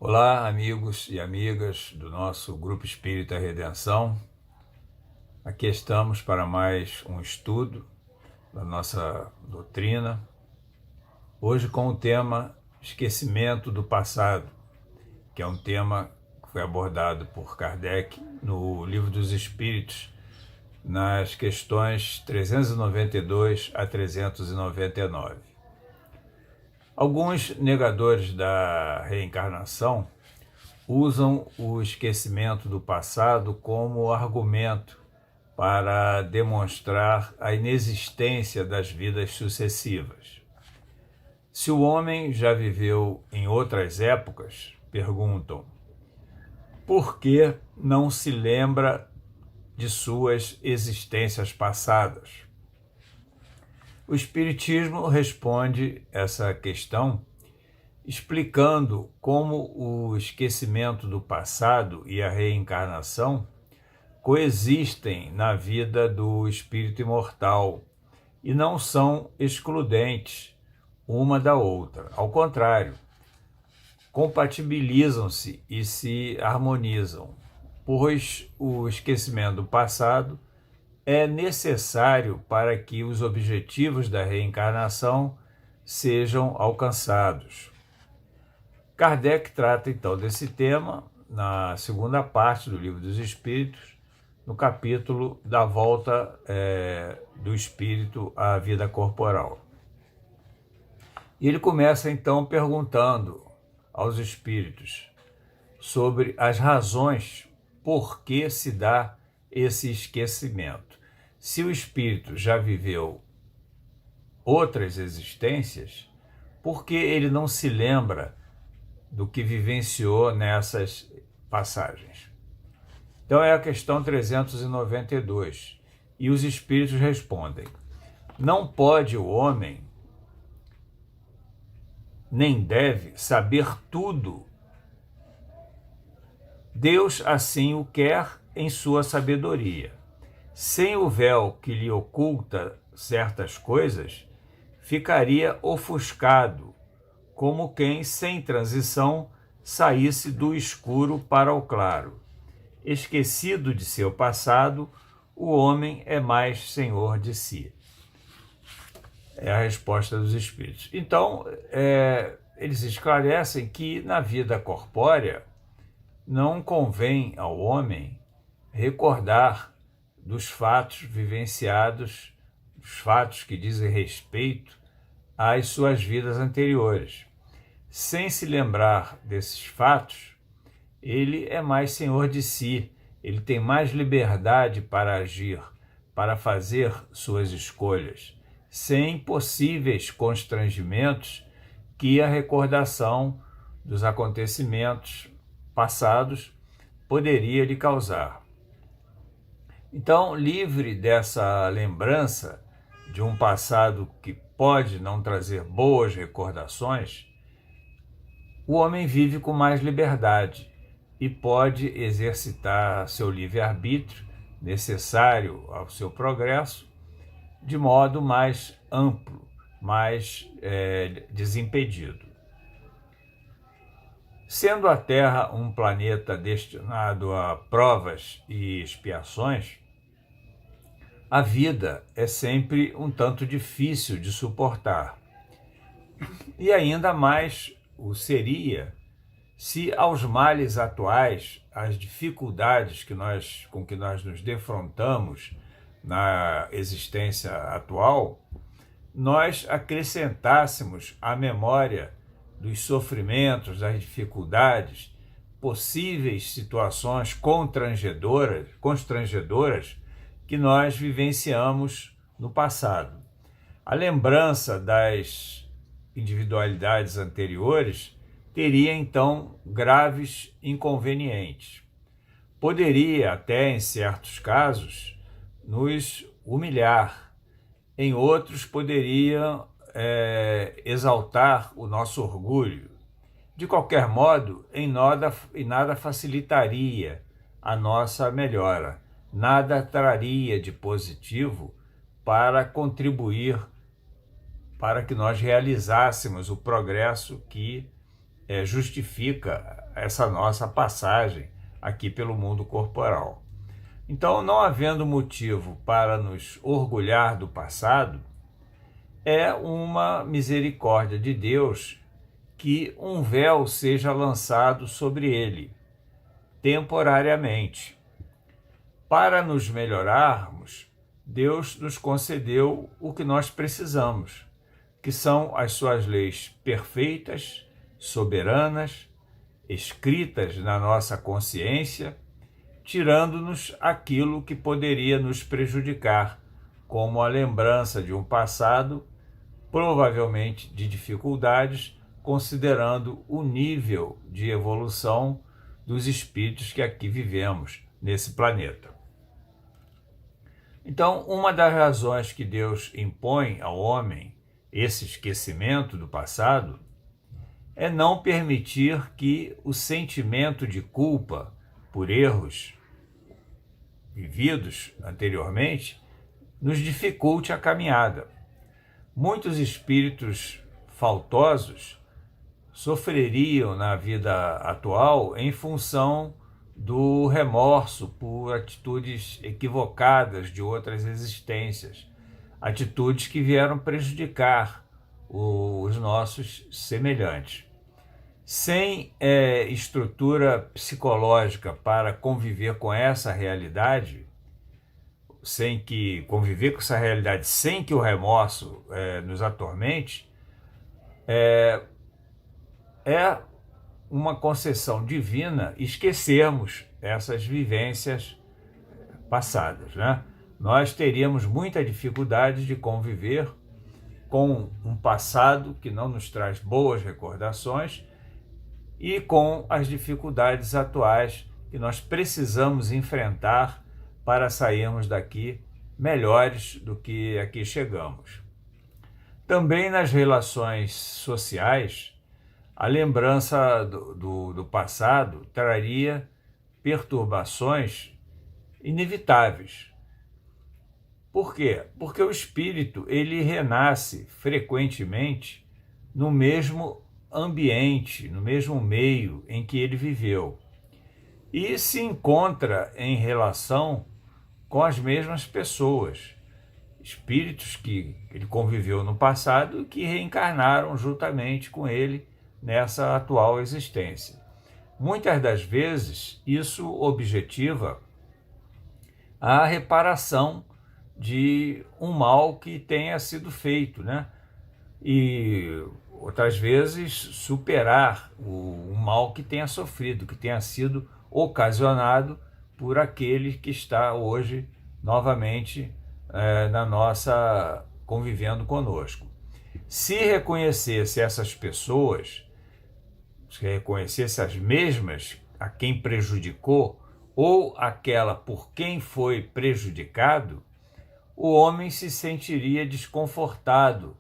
Olá, amigos e amigas do nosso Grupo Espírita Redenção. Aqui estamos para mais um estudo da nossa doutrina, hoje com o tema Esquecimento do Passado, que é um tema que foi abordado por Kardec no Livro dos Espíritos, nas questões 392 a 399. Alguns negadores da reencarnação usam o esquecimento do passado como argumento para demonstrar a inexistência das vidas sucessivas. Se o homem já viveu em outras épocas, perguntam, por que não se lembra de suas existências passadas? O Espiritismo responde essa questão explicando como o esquecimento do passado e a reencarnação coexistem na vida do espírito imortal e não são excludentes uma da outra. Ao contrário, compatibilizam-se e se harmonizam, pois o esquecimento do passado é necessário para que os objetivos da reencarnação sejam alcançados. Kardec trata então desse tema na segunda parte do Livro dos Espíritos, no capítulo da volta do espírito à vida corporal. E ele começa então perguntando aos espíritos sobre as razões por que se dá esse esquecimento. Se o espírito já viveu outras existências, por que ele não se lembra do que vivenciou nessas passagens? Então é a questão 392. E os espíritos respondem: não pode o homem, nem deve, saber tudo. Deus assim o quer em sua sabedoria. Sem o véu que lhe oculta certas coisas, ficaria ofuscado, como quem, sem transição, saísse do escuro para o claro. Esquecido de seu passado, o homem é mais senhor de si. É a resposta dos espíritos. Então, eles esclarecem que na vida corpórea não convém ao homem recordar dos fatos vivenciados, dos fatos que dizem respeito às suas vidas anteriores. Sem se lembrar desses fatos, ele é mais senhor de si, ele tem mais liberdade para agir, para fazer suas escolhas, sem possíveis constrangimentos que a recordação dos acontecimentos passados poderia lhe causar. Então, livre dessa lembrança de um passado que pode não trazer boas recordações, o homem vive com mais liberdade e pode exercitar seu livre-arbítrio, necessário ao seu progresso, de modo mais amplo, mais desimpedido. Sendo a Terra um planeta destinado a provas e expiações, a vida é sempre um tanto difícil de suportar. E ainda mais o seria se aos males atuais, às dificuldades com que nós nos defrontamos na existência atual, nós acrescentássemos à memória dos sofrimentos, das dificuldades, possíveis situações constrangedoras que nós vivenciamos no passado. A lembrança das individualidades anteriores teria então graves inconvenientes. Poderia até, em certos casos, nos humilhar. Em outros, poderia exaltar o nosso orgulho. De qualquer modo, em nada facilitaria a nossa melhora, nada traria de positivo para contribuir para que nós realizássemos o progresso que justifica essa nossa passagem aqui pelo mundo corporal. Então, não havendo motivo para nos orgulhar do passado, é uma misericórdia de Deus que um véu seja lançado sobre ele, temporariamente. Para nos melhorarmos, Deus nos concedeu o que nós precisamos, que são as suas leis perfeitas, soberanas, escritas na nossa consciência, tirando-nos aquilo que poderia nos prejudicar, como a lembrança de um passado, provavelmente de dificuldades, considerando o nível de evolução dos espíritos que aqui vivemos nesse planeta. Então, uma das razões que Deus impõe ao homem esse esquecimento do passado é não permitir que o sentimento de culpa por erros vividos anteriormente nos dificulte a caminhada. Muitos espíritos faltosos sofreriam na vida atual em função do remorso por atitudes equivocadas de outras existências, atitudes que vieram prejudicar os nossos semelhantes. Sem estrutura psicológica para conviver com essa realidade, sem que o remorso nos atormente, é uma concessão divina esquecermos essas vivências passadas, né? Nós teríamos muita dificuldade de conviver com um passado que não nos traz boas recordações e com as dificuldades atuais que nós precisamos enfrentar para sairmos daqui melhores do que aqui chegamos. Também nas relações sociais, a lembrança do passado traria perturbações inevitáveis. Por quê? Porque o espírito ele renasce frequentemente no mesmo ambiente, no mesmo meio em que ele viveu e se encontra em relação com as mesmas pessoas, espíritos que ele conviveu no passado e que reencarnaram juntamente com ele nessa atual existência. Muitas das vezes isso objetiva a reparação de um mal que tenha sido feito, né? E outras vezes superar o mal que tenha sofrido, que tenha sido ocasionado por aquele que está hoje novamente na nossa convivendo conosco. Se reconhecesse essas pessoas, se reconhecesse as mesmas a quem prejudicou ou aquela por quem foi prejudicado, o homem se sentiria desconfortado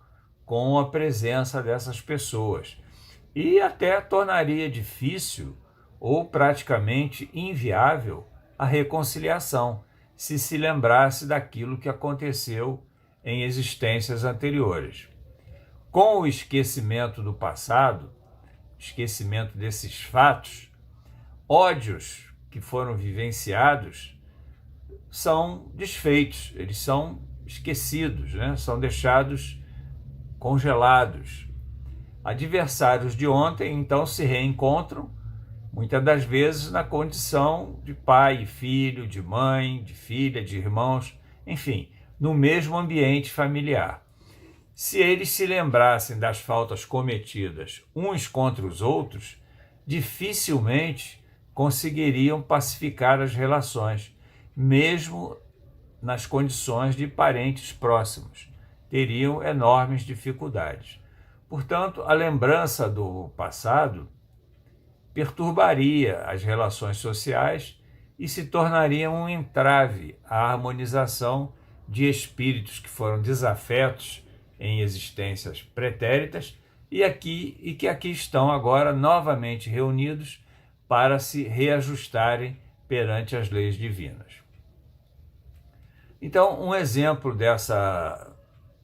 com a presença dessas pessoas e até tornaria difícil ou praticamente inviável a reconciliação, se lembrasse daquilo que aconteceu em existências anteriores. Com o esquecimento do passado, esquecimento desses fatos, ódios que foram vivenciados são desfeitos, eles são esquecidos, né? São deixados congelados. Adversários de ontem, então, se reencontram, muitas das vezes na condição de pai e filho, de mãe, de filha, de irmãos, enfim, no mesmo ambiente familiar. Se eles se lembrassem das faltas cometidas uns contra os outros, dificilmente conseguiriam pacificar as relações, mesmo nas condições de parentes próximos. Teriam enormes dificuldades. Portanto, a lembrança do passado perturbaria as relações sociais e se tornaria um entrave à harmonização de espíritos que foram desafetos em existências pretéritas e que aqui estão agora novamente reunidos para se reajustarem perante as leis divinas. Então, um exemplo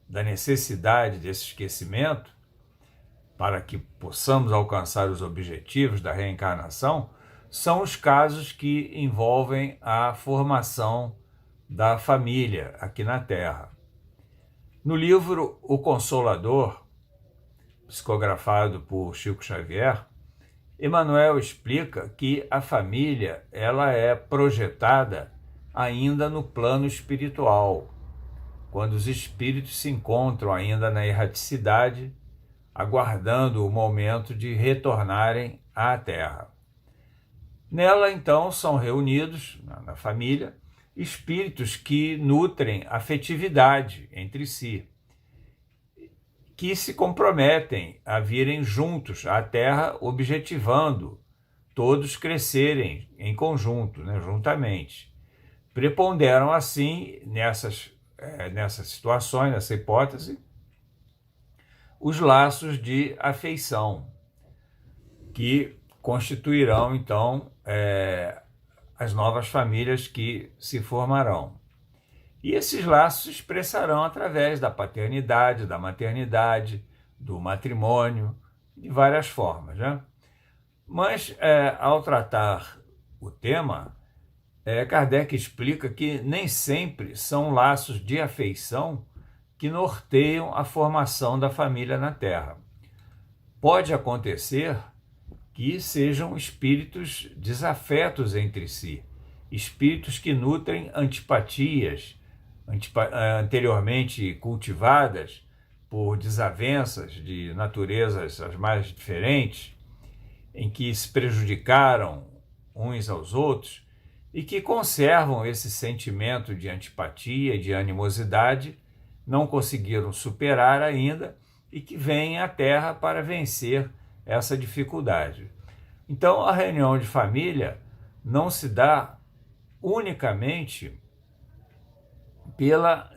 da necessidade desse esquecimento para que possamos alcançar os objetivos da reencarnação, são os casos que envolvem a formação da família aqui na Terra. No livro O Consolador, psicografado por Chico Xavier, Emmanuel explica que a família ela é projetada ainda no plano espiritual, quando os espíritos se encontram ainda na erraticidade, aguardando o momento de retornarem à Terra. Nela, então, são reunidos, na família, espíritos que nutrem afetividade entre si, que se comprometem a virem juntos à Terra, objetivando todos crescerem em conjunto, juntamente. Preponderam, assim, nessas situações, nessa hipótese, os laços de afeição, que constituirão, então, as novas famílias que se formarão. E esses laços se expressarão através da paternidade, da maternidade, do matrimônio, de várias formas, Mas, ao tratar o tema, Kardec explica que nem sempre são laços de afeição que norteiam a formação da família na Terra. Pode acontecer que sejam espíritos desafetos entre si, espíritos que nutrem antipatias, anteriormente cultivadas por desavenças de naturezas as mais diferentes, em que se prejudicaram uns aos outros e que conservam esse sentimento de antipatia e de animosidade, não conseguiram superar ainda e que vêm à Terra para vencer essa dificuldade. Então, a reunião de família não se dá unicamente pela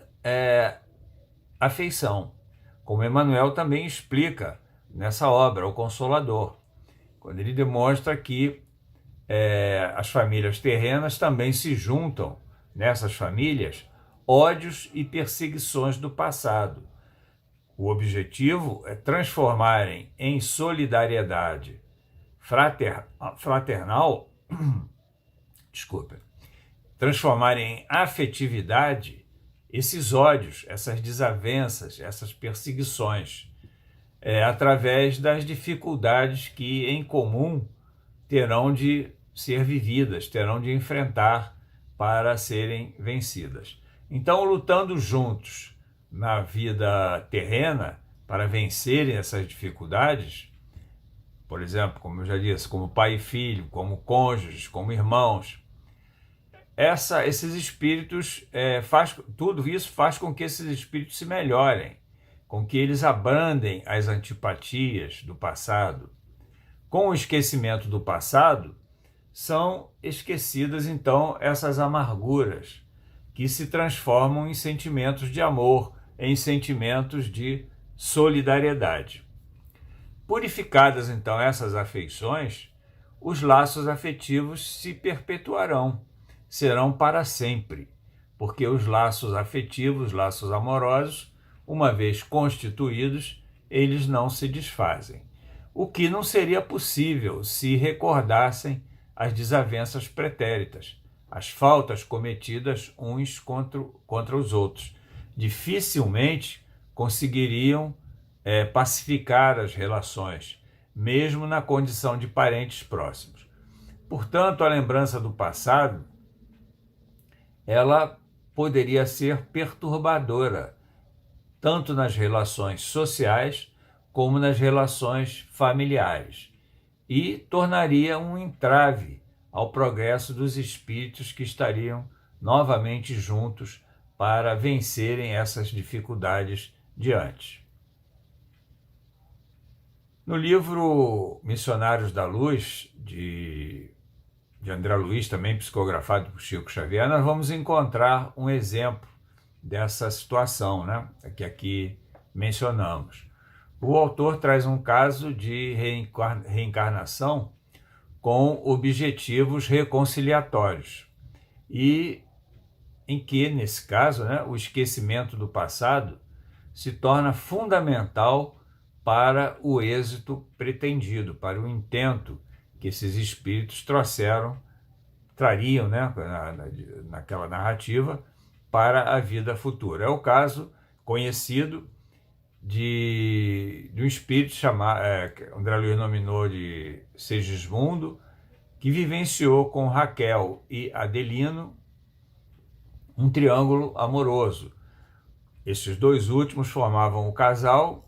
afeição, como Emmanuel também explica nessa obra, O Consolador, quando ele demonstra que as famílias terrenas também se juntam nessas famílias ódios e perseguições do passado. O objetivo é transformarem em solidariedade fraternal, transformarem em afetividade esses ódios, essas desavenças, essas perseguições, através das dificuldades que em comum terão de ser vividas, terão de enfrentar para serem vencidas. Então, lutando juntos na vida terrena para vencerem essas dificuldades, por exemplo, como eu já disse, como pai e filho, como cônjuges, como irmãos, esses espíritos, tudo isso faz com que esses espíritos se melhorem, com que eles abrandem as antipatias do passado. Com o esquecimento do passado, são esquecidas, então, essas amarguras, que se transformam em sentimentos de amor, em sentimentos de solidariedade. Purificadas, então, essas afeições, os laços afetivos se perpetuarão, serão para sempre, porque os laços afetivos, laços amorosos, uma vez constituídos, eles não se desfazem. O que não seria possível se recordassem as desavenças pretéritas, as faltas cometidas uns contra os outros. Dificilmente conseguiriam pacificar as relações, mesmo na condição de parentes próximos. Portanto, a lembrança do passado, ela poderia ser perturbadora, tanto nas relações sociais como nas relações familiares, e tornaria um entrave ao progresso dos espíritos que estariam novamente juntos para vencerem essas dificuldades de antes. No livro Missionários da Luz, de André Luiz, também psicografado por Chico Xavier, nós vamos encontrar um exemplo dessa situação, que aqui mencionamos. O autor traz um caso de reencarnação com objetivos reconciliatórios e em que, nesse caso, o esquecimento do passado se torna fundamental para o êxito pretendido, para o intento que esses espíritos trariam, né, naquela narrativa para a vida futura. É o caso conhecido de um espírito chamado, André Luiz nominou de Segismundo, que vivenciou com Raquel e Adelino um triângulo amoroso. Esses dois últimos formavam o casal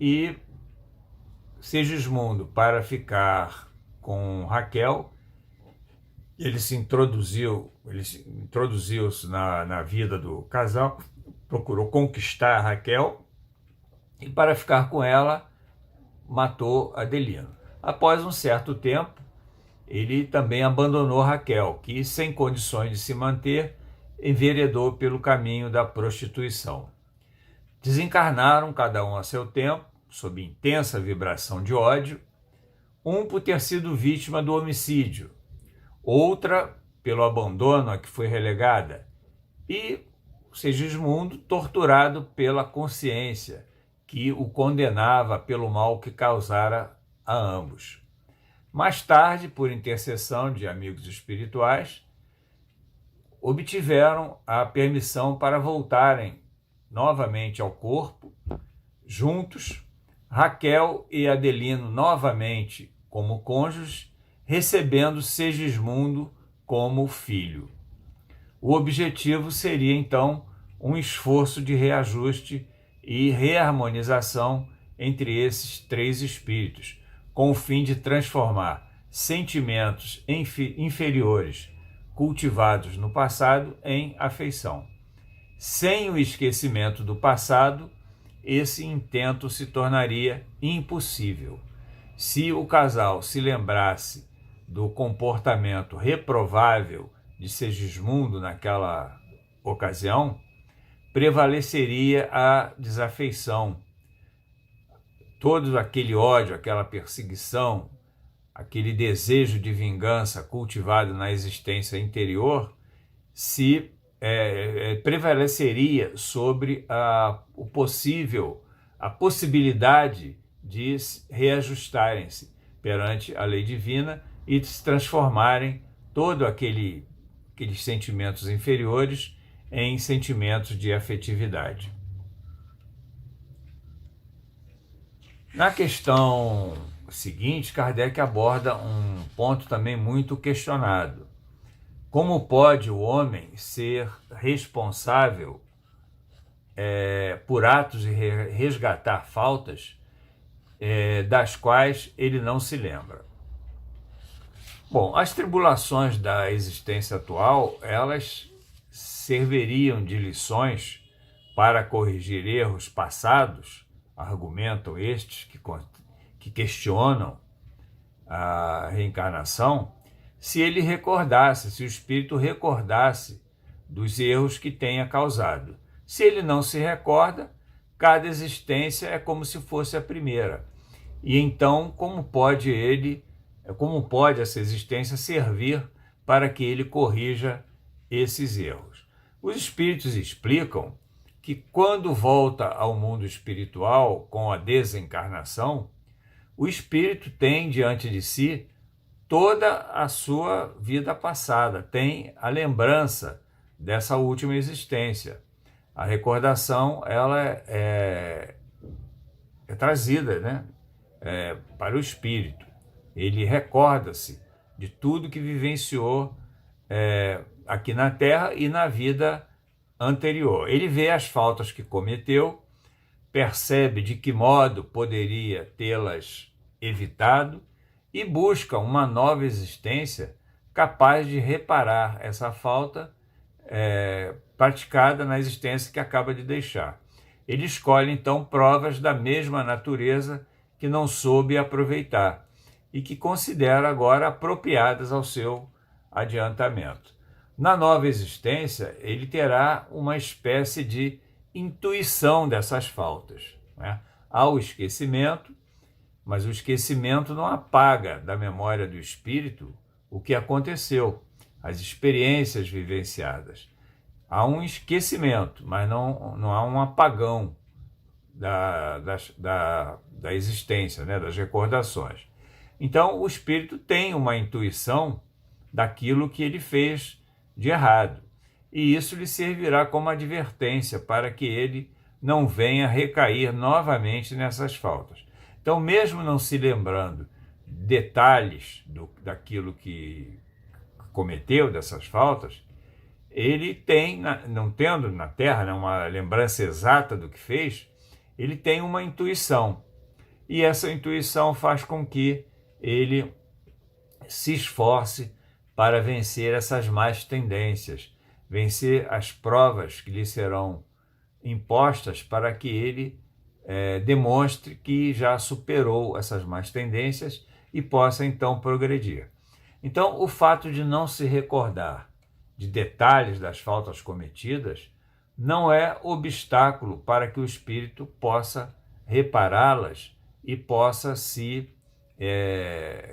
e Segismundo, para ficar com Raquel, ele introduziu-se na vida do casal, procurou conquistar Raquel e, para ficar com ela, matou Adelino. Após um certo tempo, ele também abandonou Raquel, que, sem condições de se manter, enveredou pelo caminho da prostituição. Desencarnaram, cada um a seu tempo, sob intensa vibração de ódio, um por ter sido vítima do homicídio, outra pelo abandono a que foi relegada, e Segismundo torturado pela consciência, que o condenava pelo mal que causara a ambos. Mais tarde, por intercessão de amigos espirituais, obtiveram a permissão para voltarem novamente ao corpo, juntos, Raquel e Adelino novamente como cônjuges, recebendo Segismundo como filho. O objetivo seria, então, um esforço de reajuste e reharmonização entre esses três espíritos, com o fim de transformar sentimentos inferiores cultivados no passado em afeição. Sem o esquecimento do passado, esse intento se tornaria impossível. Se o casal se lembrasse do comportamento reprovável de Segismundo naquela ocasião, prevaleceria a desafeição. Todo aquele ódio, aquela perseguição, aquele desejo de vingança cultivado na existência interior prevaleceria sobre a possibilidade de reajustarem-se perante a lei divina e de se transformarem todos aqueles sentimentos inferiores em sentimentos de afetividade. Na questão seguinte, Kardec aborda um ponto também muito questionado. Como pode o homem ser responsável por atos de resgatar faltas das quais ele não se lembra? Bom, as tribulações da existência atual, elas serviriam de lições para corrigir erros passados, argumentam estes que questionam a reencarnação, se o espírito recordasse dos erros que tenha causado. Se ele não se recorda, cada existência é como se fosse a primeira. E então, como pode essa existência servir para que ele corrija esses erros? Os espíritos explicam que quando volta ao mundo espiritual com a desencarnação, o espírito tem diante de si toda a sua vida passada, tem a lembrança dessa última existência. A recordação ela é trazida, né, para o espírito. Ele recorda-se de tudo que vivenciou aqui na Terra e na vida anterior. Ele vê as faltas que cometeu, percebe de que modo poderia tê-las evitado e busca uma nova existência capaz de reparar essa falta praticada na existência que acaba de deixar. Ele escolhe, então, provas da mesma natureza que não soube aproveitar e que considera agora apropriadas ao seu adiantamento. Na nova existência, ele terá uma espécie de intuição dessas faltas, né? Há o esquecimento, mas o esquecimento não apaga da memória do espírito o que aconteceu, as experiências vivenciadas. Há um esquecimento, mas não há um apagão da existência, né, das recordações. Então, o espírito tem uma intuição daquilo que ele fez de errado, e isso lhe servirá como advertência para que ele não venha recair novamente nessas faltas. Então, mesmo não se lembrando detalhes daquilo que cometeu, dessas faltas, ele tem, não tendo na Terra, né, uma lembrança exata do que fez, ele tem uma intuição. E essa intuição faz com que ele se esforce para vencer essas más tendências, vencer as provas que lhe serão impostas para que ele demonstre que já superou essas más tendências e possa então progredir. Então, o fato de não se recordar de detalhes das faltas cometidas não é obstáculo para que o espírito possa repará-las e possa se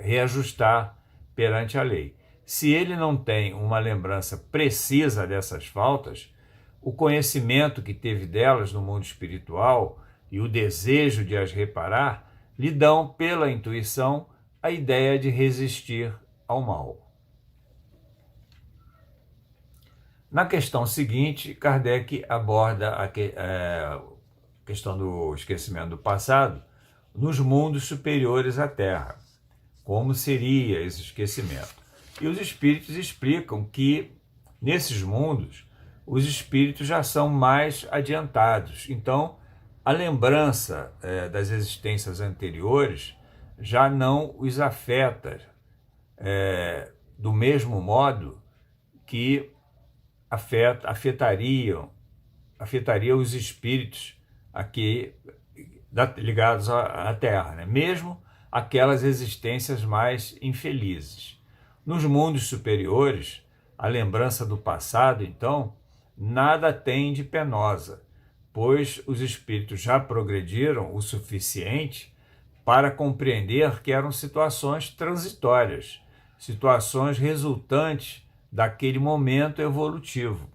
reajustar perante a lei. Se ele não tem uma lembrança precisa dessas faltas, o conhecimento que teve delas no mundo espiritual e o desejo de as reparar lhe dão, pela intuição, a ideia de resistir ao mal. Na questão seguinte, Kardec aborda a questão do esquecimento do passado nos mundos superiores à Terra. Como seria esse esquecimento? E os espíritos explicam que, nesses mundos, os espíritos já são mais adiantados. Então, a lembrança das existências anteriores já não os afeta do mesmo modo que afetaria os espíritos aqui ligados à Terra, né? Mesmo aquelas existências mais infelizes. Nos mundos superiores, a lembrança do passado, então, nada tem de penosa, pois os espíritos já progrediram o suficiente para compreender que eram situações transitórias, situações resultantes daquele momento evolutivo,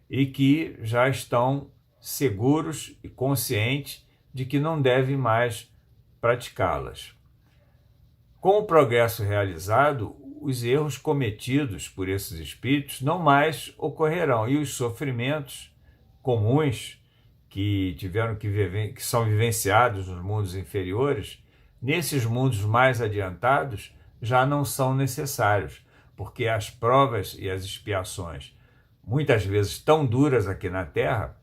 e que já estão seguros e conscientes de que não devem mais praticá-las. Com o progresso realizado, os erros cometidos por esses espíritos não mais ocorrerão, e os sofrimentos comuns que são vivenciados nos mundos inferiores, nesses mundos mais adiantados, já não são necessários, porque as provas e as expiações, muitas vezes tão duras aqui na Terra,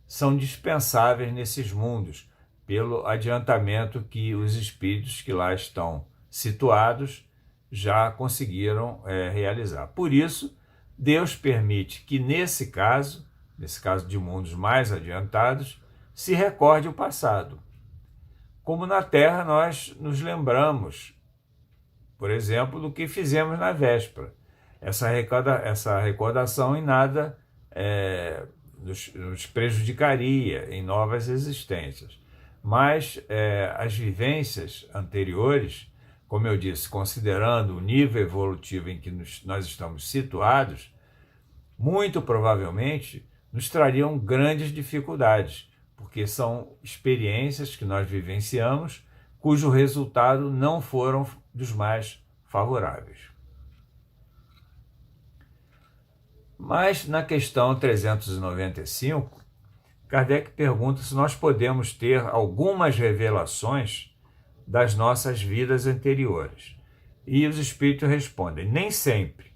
são dispensáveis nesses mundos, pelo adiantamento que os espíritos que lá estão situados já conseguiram realizar. Por isso, Deus permite que nesse caso de mundos mais adiantados, se recorde o passado. Como na Terra nós nos lembramos, por exemplo, do que fizemos na véspera. Essa recordação em nada nos prejudicaria em novas existências. Mas as vivências anteriores, como eu disse, considerando o nível evolutivo em que nós estamos situados, muito provavelmente nos trariam grandes dificuldades, porque são experiências que nós vivenciamos cujo resultado não foram dos mais favoráveis. Mas na questão 395, Kardec pergunta se nós podemos ter algumas revelações das nossas vidas anteriores. E os espíritos respondem: nem sempre.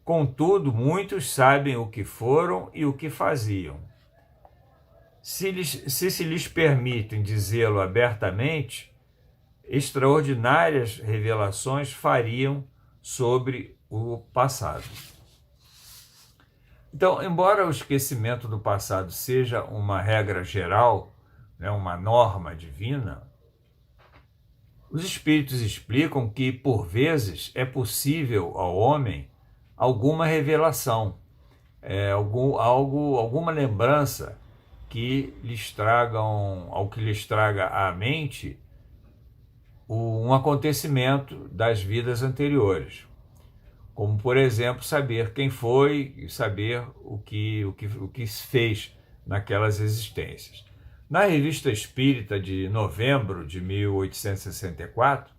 Contudo, muitos sabem o que foram e o que faziam. Se lhes permitem dizê-lo abertamente, extraordinárias revelações fariam sobre o passado. Então, embora o esquecimento do passado seja uma regra geral, né, uma norma divina, os espíritos explicam que, por vezes, é possível ao homem alguma revelação, alguma lembrança que lhes traga à mente um acontecimento das vidas anteriores. Como, por exemplo, saber quem foi e saber o que fez naquelas existências. Na Revista Espírita de novembro de 1864,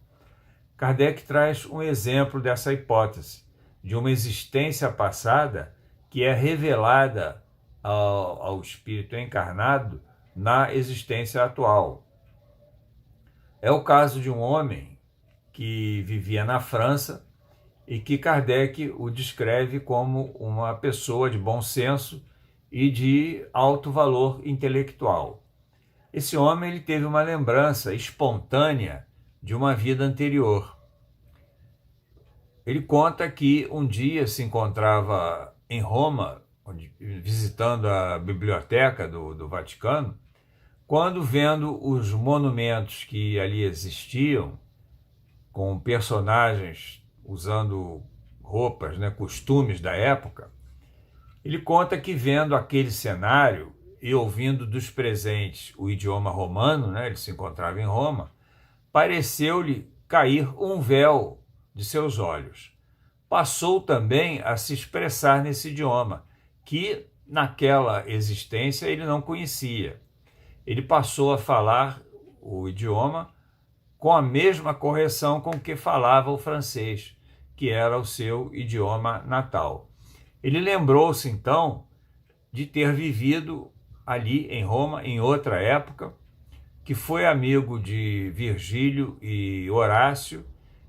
Kardec traz um exemplo dessa hipótese, de uma existência passada que é revelada ao espírito encarnado na existência atual. É o caso de um homem que vivia na França e que Kardec o descreve como uma pessoa de bom senso e de alto valor intelectual. Esse homem ele teve uma lembrança espontânea de uma vida anterior. Ele conta que um dia se encontrava em Roma, visitando a biblioteca do Vaticano, quando, vendo os monumentos que ali existiam, com personagens usando roupas, costumes da época, ele conta que, vendo aquele cenário e ouvindo dos presentes o idioma romano, ele se encontrava em Roma, pareceu-lhe cair um véu de seus olhos. Passou também a se expressar nesse idioma, que naquela existência ele não conhecia. Ele passou a falar o idioma com a mesma correção com que falava o francês, que era o seu idioma natal. Ele lembrou-se, então, de ter vivido ali em Roma, em outra época, que foi amigo de Virgílio e Horácio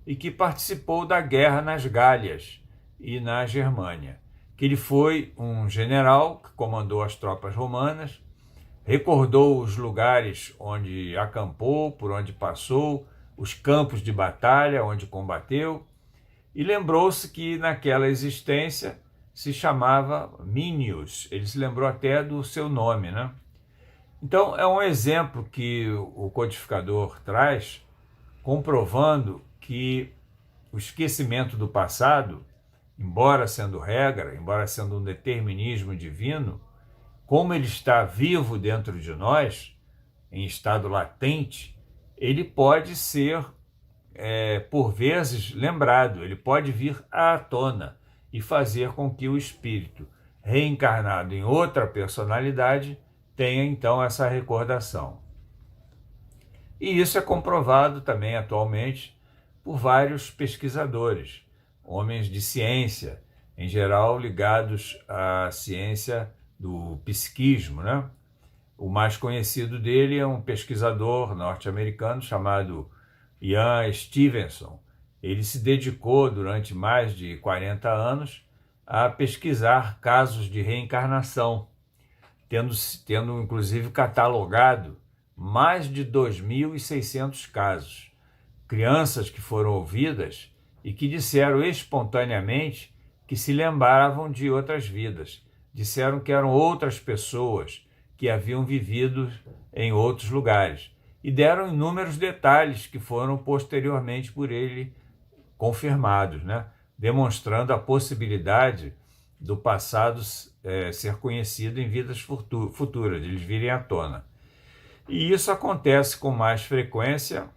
e que participou da guerra nas Gálias e na Germânia, que ele foi um general que comandou as tropas romanas, recordou os lugares onde acampou, por onde passou, os campos de batalha onde combateu, e lembrou-se que naquela existência se chamava Minius. Ele se lembrou até do seu nome, Então, é um exemplo que o codificador traz, comprovando que o esquecimento do passado, embora sendo regra, embora sendo um determinismo divino, como ele está vivo dentro de nós, em estado latente, ele pode ser, por vezes, lembrado, ele pode vir à tona e fazer com que o espírito, reencarnado em outra personalidade, tenha então essa recordação. E isso é comprovado também atualmente por vários pesquisadores, homens de ciência, em geral ligados à ciência do psiquismo, O mais conhecido dele é um pesquisador norte-americano chamado Ian Stevenson. Ele se dedicou durante mais de 40 anos a pesquisar casos de reencarnação, tendo inclusive catalogado mais de 2.600 casos. Crianças que foram ouvidas e que disseram espontaneamente que se lembravam de outras vidas, disseram que eram outras pessoas que haviam vivido em outros lugares e deram inúmeros detalhes que foram posteriormente por ele confirmados, demonstrando a possibilidade do passado ser conhecido em vidas futuras, eles virem à tona. E isso acontece com mais frequência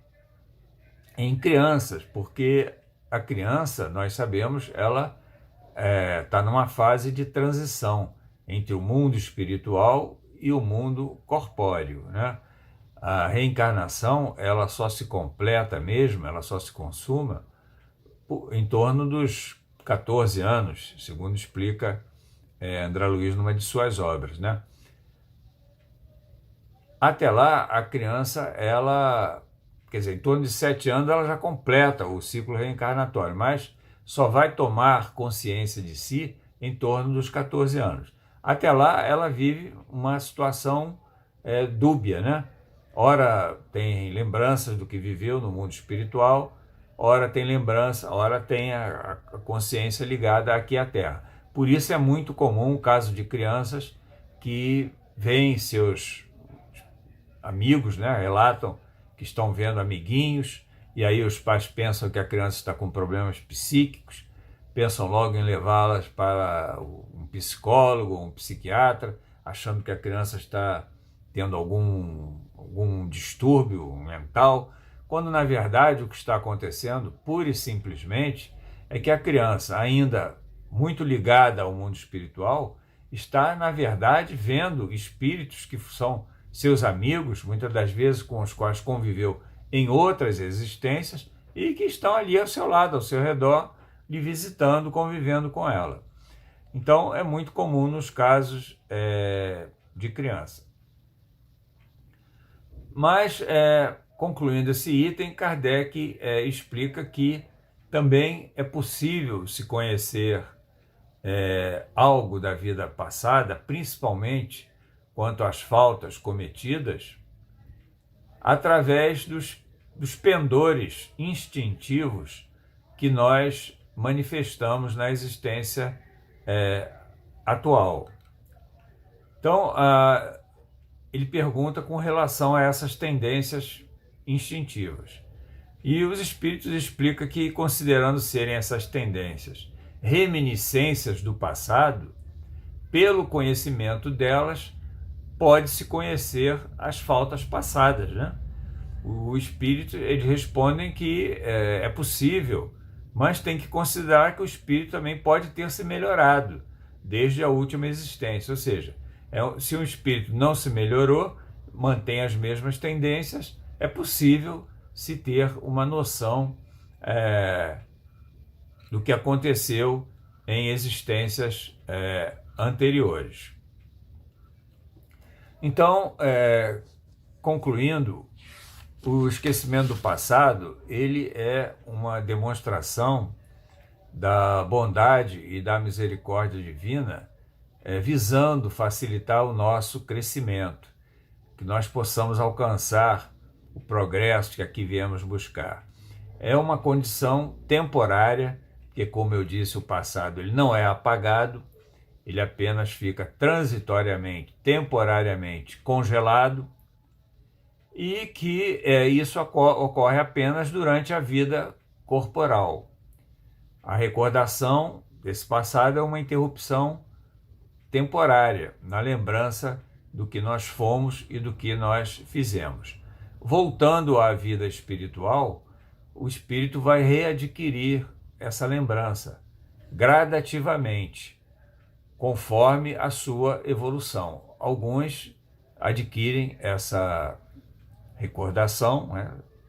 em crianças, porque a criança, nós sabemos, ela está numa fase de transição entre o mundo espiritual e o mundo corpóreo, A reencarnação, ela só se completa mesmo, ela só se consuma em torno dos 14 anos, segundo explica André Luiz numa de suas obras, Até lá, a criança, em torno de 7 anos, ela já completa o ciclo reencarnatório, mas só vai tomar consciência de si em torno dos 14 anos. Até lá, ela vive uma situação dúbia, Ora tem lembranças do que viveu no mundo espiritual, ora tem lembrança, ora tem a consciência ligada aqui à Terra. Por isso é muito comum o caso de crianças que veem seus amigos, relatam que estão vendo amiguinhos, e aí os pais pensam que a criança está com problemas psíquicos, pensam logo em levá-las para um psicólogo, um psiquiatra, achando que a criança está tendo algum distúrbio mental, quando na verdade o que está acontecendo, pura e simplesmente, é que a criança, ainda muito ligada ao mundo espiritual, está na verdade vendo espíritos que são seus amigos, muitas das vezes com os quais conviveu em outras existências e que estão ali ao seu lado, ao seu redor, lhe visitando, convivendo com ela. Então, é muito comum nos casos de criança. Mas, concluindo esse item, Kardec explica que também é possível se conhecer algo da vida passada, principalmente quanto às faltas cometidas, através dos pendores instintivos que nós manifestamos na existência atual. Então, ele pergunta com relação a essas tendências instintivas. E os espíritos explicam que, considerando serem essas tendências reminiscências do passado, pelo conhecimento delas, pode-se conhecer as faltas passadas, né? O espírito, eles respondem que é possível, mas tem que considerar que o espírito também pode ter se melhorado desde a última existência. Ou seja, se um espírito não se melhorou, mantém as mesmas tendências, é possível se ter uma noção do que aconteceu em existências anteriores. Então, concluindo, o esquecimento do passado, ele é uma demonstração da bondade e da misericórdia divina, visando facilitar o nosso crescimento, que nós possamos alcançar o progresso que aqui viemos buscar. É uma condição temporária, porque, como eu disse, o passado ele não é apagado, ele apenas fica transitoriamente, temporariamente congelado, e que isso ocorre apenas durante a vida corporal. A recordação desse passado é uma interrupção temporária, na lembrança do que nós fomos e do que nós fizemos. Voltando à vida espiritual, o espírito vai readquirir essa lembrança gradativamente, conforme a sua evolução. Alguns adquirem essa recordação,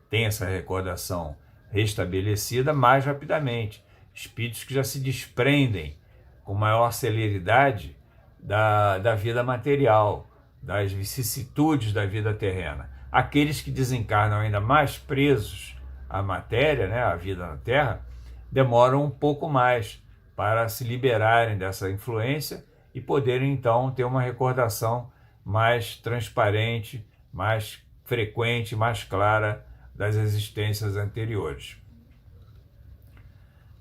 tem essa recordação restabelecida mais rapidamente. Espíritos que já se desprendem com maior celeridade da vida material, das vicissitudes da vida terrena. Aqueles que desencarnam ainda mais presos à matéria, à vida na Terra, demoram um pouco mais para se liberarem dessa influência e poderem então ter uma recordação mais transparente, mais frequente, mais clara das existências anteriores.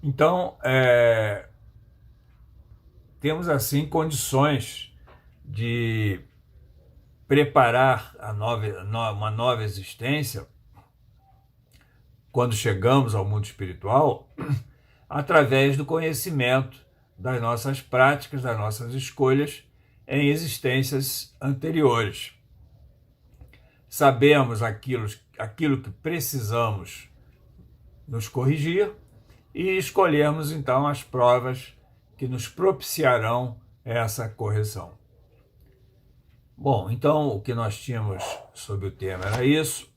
Então, temos assim condições de preparar uma nova existência quando chegamos ao mundo espiritual, através do conhecimento das nossas práticas, das nossas escolhas em existências anteriores. Sabemos aquilo que precisamos nos corrigir e escolhermos então as provas que nos propiciarão essa correção. Bom, então o que nós tínhamos sobre o tema era isso.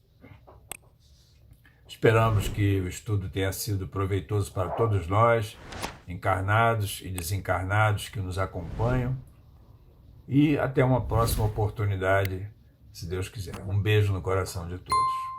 Esperamos que o estudo tenha sido proveitoso para todos nós, encarnados e desencarnados que nos acompanham. E até uma próxima oportunidade, se Deus quiser. Um beijo no coração de todos.